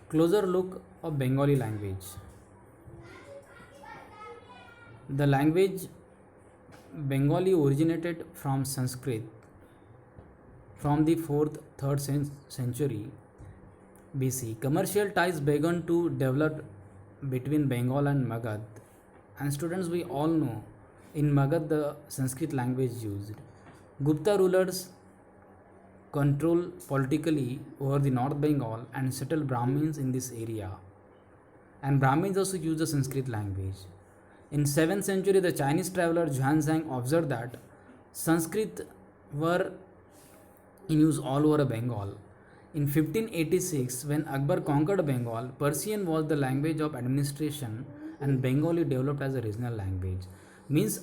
Closer look of Bengali language. The language Bengali originated from Sanskrit from the 4th 3rd century BC. Commercial ties began to develop between Bengal and Magad. And students, we all know in Magad the Sanskrit language used. Gupta rulers control politically over the North Bengal and settled Brahmins in this area. And Brahmins also use the Sanskrit language. In 7th century, the Chinese traveler Zhuangzhang observed that Sanskrit were in use all over Bengal. In 1586, when Akbar conquered Bengal, Persian was the language of administration and Bengali developed as a regional language. Means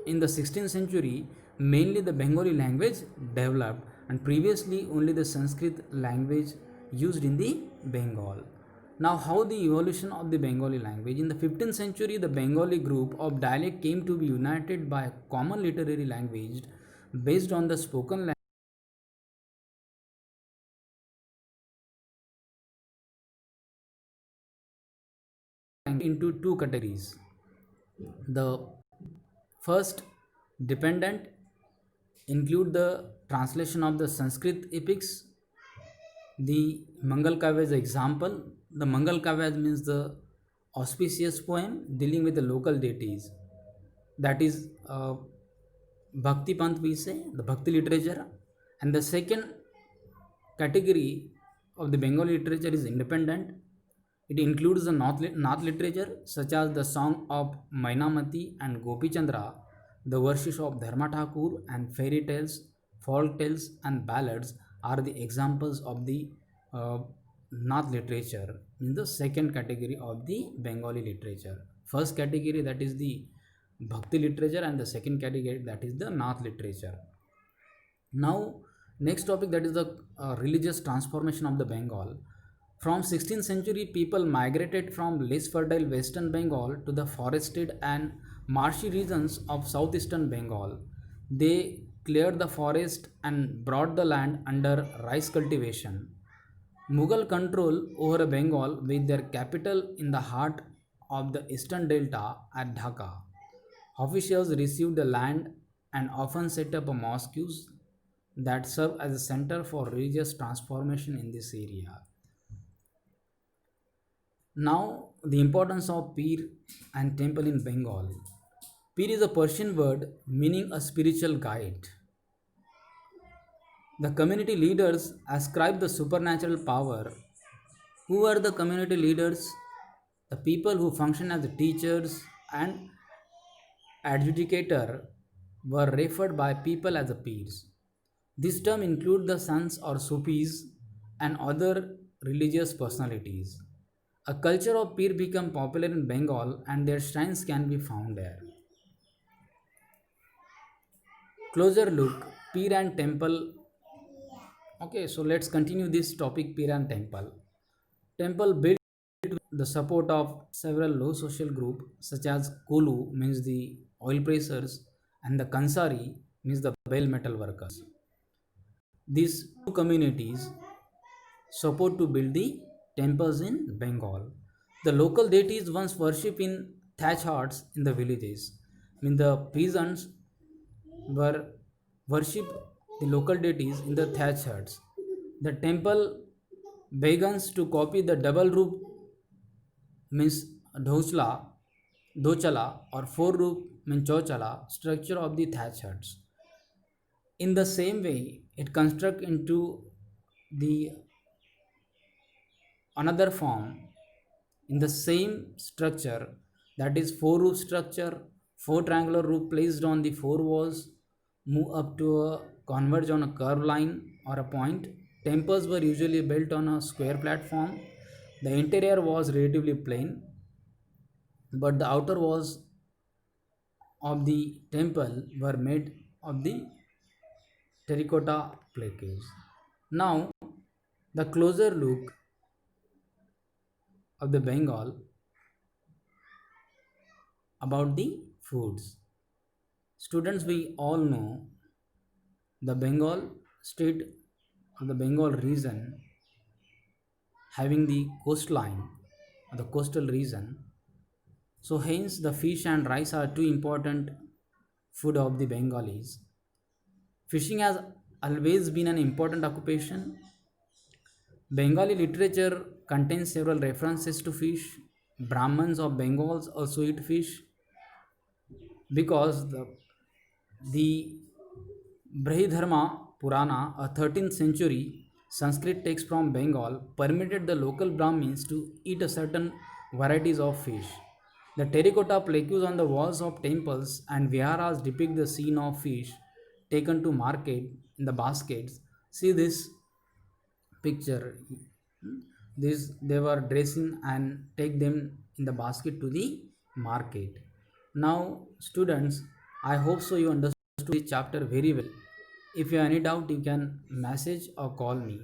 in the 16th century, mainly the Bengali language developed and previously only the Sanskrit language used in the Bengal. Now, how the evolution of the Bengali language? In the 15th century, the Bengali group of dialect came to be united by a common literary language based on the spoken language into two categories. The first, dependent, include the translation of the Sanskrit epics. The Mangal Kavya is an example. The Mangal Kavya means the auspicious poem dealing with the local deities. That is Bhakti Panth, we say, the Bhakti literature. And the second category of the Bengali literature is independent. It includes the Nath literature such as the song of Mainamati and Gopi Chandra, the verses of Dharma Thakur, and fairy tales, folk tales, and ballads are the examples of the uh, Nath literature in the second category of the Bengali literature. First category, that is the Bhakti literature, and the second category, that is the Nath literature. Now, next topic, that is the religious transformation of the Bengal. From 16th century, people migrated from less fertile western Bengal to the forested and marshy regions of southeastern Bengal. They cleared the forest and brought the land under rice cultivation. Mughal control over Bengal with their capital in the heart of the eastern delta at Dhaka. Officials received the land and often set up mosques that serve as a center for religious transformation in this area. Now, the importance of Pir and temple in Bengal. Pir is a Persian word meaning a spiritual guide. The community leaders ascribe the supernatural power. Who are the community leaders? The people who function as the teachers and adjudicator were referred by people as the peers. This term includes the sons or Sufis and other religious personalities. A culture of peer became popular in Bengal and their shrines can be found there. Closer look, peer and temple. Okay, so let's continue this topic, peer and temple. Temple built with the support of several low social group such as Kolu means the oil pressers and the Kansari means the bell metal workers. These two communities support to build the temples in Bengal. The local deities once worshipped in thatch huts in the villages. I mean the peasants were worship the local deities in the thatch huts. The temple begins to copy the double roof means dhosla, dochala or four roof means chochala structure of the thatch huts. In the same way, it construct into the another form in the same structure, that is four roof structure, four triangular roof placed on the four walls move up to a converge on a curved line or a point. Temples were usually built on a square platform. The interior was relatively plain, but the outer walls of the temple were made of the terracotta plaques. Now, the closer look of the Bengal about the foods. Students, we all know the Bengal state or the Bengal region having the coastline, the coastal region. So hence the fish and rice are two important food of the Bengalis. Fishing has always been an important occupation. Bengali literature contains several references to fish. Brahmins of Bengals also eat fish because the Brihadharma Purana, a 13th century Sanskrit text from Bengal, permitted the local Brahmins to eat a certain varieties of fish. The terracotta plaques on the walls of temples and viharas depict the scene of fish taken to market in the baskets. See this picture. This they were dressing and take them in the basket to the market. Now, students, I hope so you understood this chapter very well. If you have any doubt, you can message or call me.